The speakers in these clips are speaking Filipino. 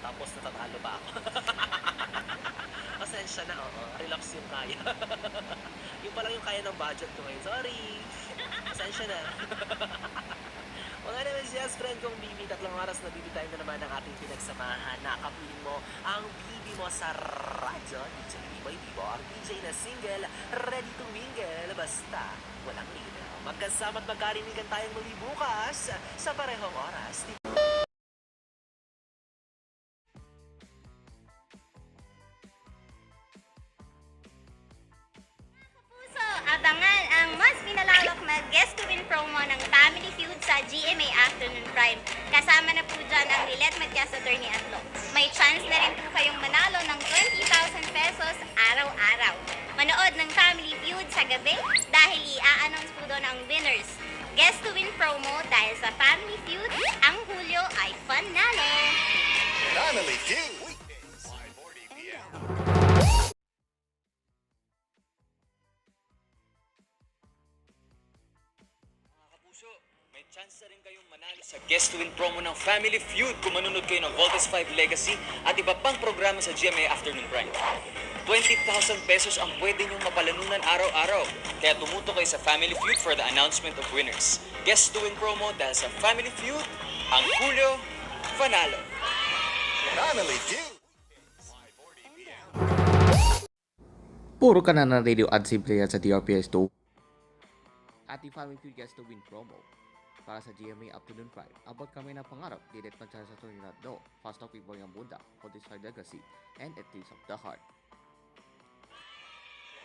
tapos natatalo pa ako. Pasensya na, oo. Relax yung kaya. Yung pa lang yung kaya ng budget ko ngayon. Sorry. Pasensya na. Mga naman yes, friend kong Bibi, 3 oras na Bibi time na naman ang ating pinagsamahan. Nakapiling mo ang Bibi mo sa radyo. DJ Biboy Bibo, ang DJ na single, ready to mingle, basta walang linaw. Magkasama at magkarinigan tayong muli bukas sa parehong oras. So, abangan ang mas pinalalak na guest to win promo ng Family Feud sa GMA Afternoon Prime. Kasama na po dyan ang Lilet Matias Attorney Atlo. May chance na rin po kayong manalo ng 20,000 pesos araw-araw. Manood ng Family Feud sa gabi dahil i-a-announce po doon ang winners. Guest to win promo dahil sa Family Feud, ang Hulyo ay panalo! Family Feud, weekdays, 5:40 p.m. Mga kapuso, may chance na rin kayong manalo sa Guest to Win promo ng Family Feud kung manunod kayo ng Voltes 5 Legacy at iba pang programa sa GMA Afternoon Prime. 20,000 pesos ang pwede niyong mapalanunan araw-araw. Kaya tumuto kayo sa Family Feud for the announcement of winners. Guest to Win promo dahil sa Family Feud, ang Julio Fanalo. Family Feud, weekdays, 5:40 p.m. Puro ka na ng radio ad simple yan sa DRPS2. Ating Family Feud Guest to Win promo para sa GMA Afternoon Prime. Abot kami ng pangarap, Lilet Matias Attorney Atlo, Fast Talk Boy ang Bunda, Voltes 5 Legacy, and A Taste of the Heart.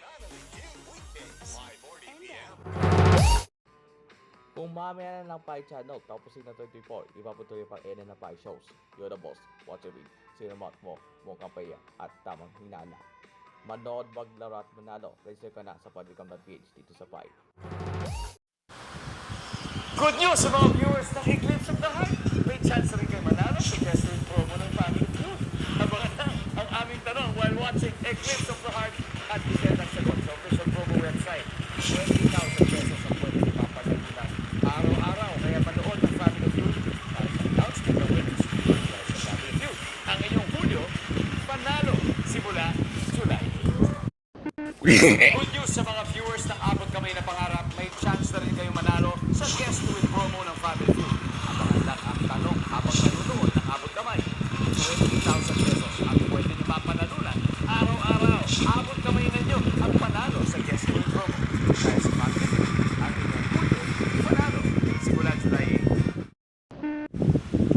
Family Feud, weekdays, 5:40 p.m. Kung mamaya na ng Pi Channel, tapusin na 24, ipapatuloy pang ena ng Pi Shows. You're the boss, what you read, sinamat mo, mong kampaya, at tamang hinala. Manood, maglaro at manalo, register ka na sa padricam.ph dito sa Pi. Good news sa mga viewers ng Eclipse of the Heart. May chance rin kayo manalo sa Guest to Win promo ng Family Feud. Abangan na ang aming tanong while watching Eclipse of the Heart at isend ang sagot sa official promo website. 20,000 pesos ang pwede ipapalagunan araw-araw. Kaya manood ng Family Feud para sa announcement ng winners. Dahil sa Family Feud, ang inyong Hulyo, panalo simula July. Good news sa mga viewers ng Abot Kamay na Pangarap. May chance na rin kayong manalo sa Guest to Win promo ng Family Feud. Abangan lang ang tanong habang nanonood ng Abot Kamay. 20,000 pesos ang pwede nyo mapanalunan araw-araw. Abot kamay ninyo ang panalo sa Guest to Win promo. Dahil sa Family Feud, ang inyong Hulyo, panalo simula July 8.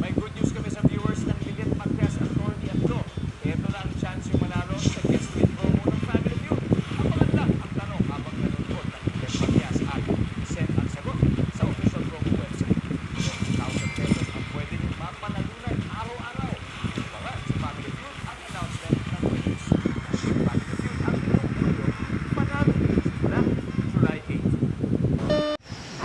May good news kami sa viewers ng Lilet Matias Attorney Atlo. Ito na ang chance yung manalo sa Guest to Win promo ng Family Feud. Abangan lang ang tanong habang nanonood ng Lilet Matias at send ang sagot sa official promo website. 20,000 pesos ang pwede nyo mapanalunan araw-araw. Abangan sa Family Feud ang announcement ng winners. Sa Family Feud ang inyong Hulyo, panalo simula July 8.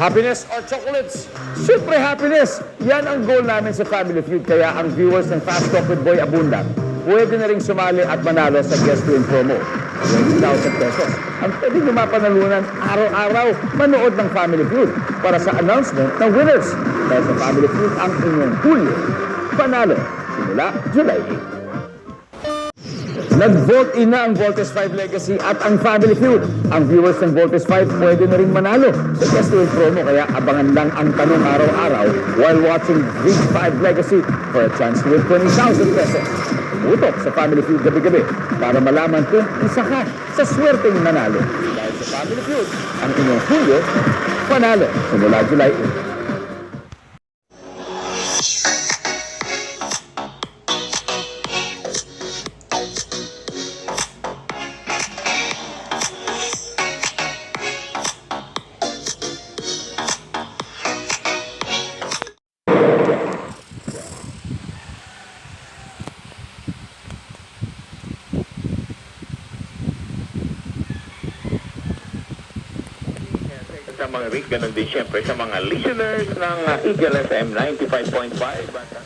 Happiness or chocolates? Siyempre happiness! Yan ang goal namin sa Family Feud. Kaya ang viewers ng Fast Talk with Boy Abunda, pwede na rin sumali at manalo sa Guest to Win promo. 20,000 pesos. Ang pwede nyo mapanalunan araw-araw manood ng Family Feud para sa announcement ng winners. Dahil sa Family Feud ang inyong Hulyo, panalo simula July 8. Nag-vote in na ang Voltes 5 Legacy at ang Family Feud. Ang viewers ng Voltes 5 pwede na rin manalo sa Guest to Win promo, kaya abangan lang ang tanong araw-araw while watching Big 5 Legacy for a chance to win 20,000 pesos. Utok sa Family Feud gabi-gabi para malaman kung isa ka sa swerteng manalo. Dahil sa Family Feud, ang inyong Hulyo, panalo simula July 8. Sa mga Rick, ganun din siyempre sa mga listeners ng Eagle FM 95.5 at sa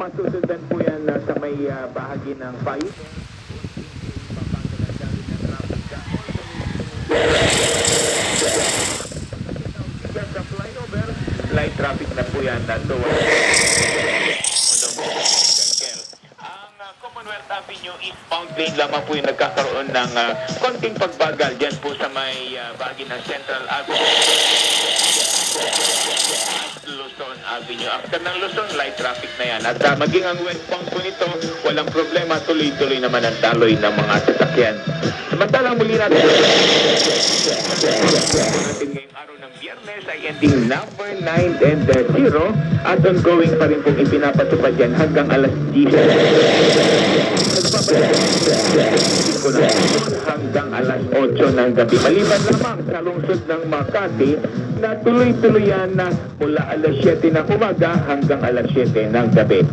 masusundan po yan sa may bahagi ng país. Light traffic na po yan towards ang Commonwealth Avenue eastbound lane lamang po yung nagkakaroon ng konting pagbagal dyan po sa may bahagi ng Central Avenue at Luzon Avenue. After ng Luzon, light traffic na yan. At maging ang westbound po nito, walang problema, tuloy-tuloy naman ang daloy ng mga sasakyan. Samantalang muli natin ngayong araw ng Biyernes ay ending number 9 and 0 at ongoing pa rin pong ipinapatupad yan hanggang alas 10. Ko na hanggang alas 8 ng gabi. Maliban lamang sa lungsod ng Makati na tuloy-tuloy yan na mula alas 7 ng umaga hanggang alas 7 ng gabi.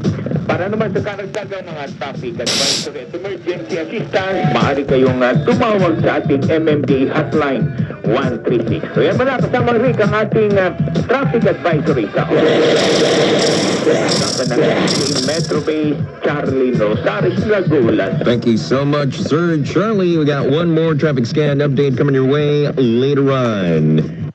Para naman sa karagdagang mga traffic advisory at emergency assistance, maaari kayong tumawag sa ating MMDA hotline 136. So yan muna, kasama rin ang ating traffic advisory sa Metro Base, Charlie Rosaris, Lagulas. Thank you so much, Sir Charlie. We got one more traffic scan update coming your way later on.